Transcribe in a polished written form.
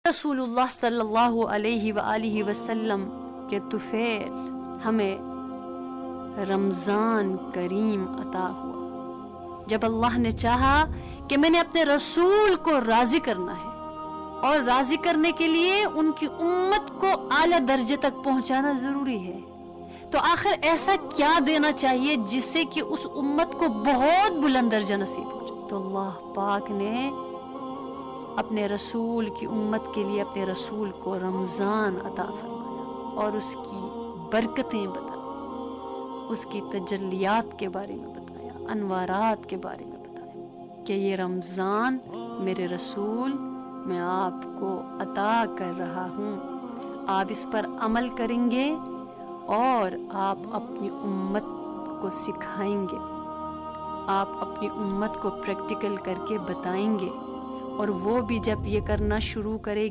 رسول اللہ صلی اللہ علیہ وآلہ وسلم کے طفیل ہمیں رمضان کریم عطا ہوا، جب اللہ نے چاہا کہ میں نے اپنے رسول کو راضی کرنا ہے اور راضی کرنے کے لیے ان کی امت کو اعلیٰ درجے تک پہنچانا ضروری ہے، تو آخر ایسا کیا دینا چاہیے جس سے کہ اس امت کو بہت بلند درجہ نصیب ہو جائے؟ تو اللہ پاک نے اپنے رسول کی امت کے لیے اپنے رسول کو رمضان عطا فرمایا اور اس کی برکتیں بتائیں، اس کی تجلیات کے بارے میں بتایا، انوارات کے بارے میں بتایا کہ یہ رمضان میرے رسول میں آپ کو عطا کر رہا ہوں، آپ اس پر عمل کریں گے اور آپ اپنی امت کو سکھائیں گے، آپ اپنی امت کو پریکٹیکل کر کے بتائیں گے، اور وہ بھی جب یہ کرنا شروع کرے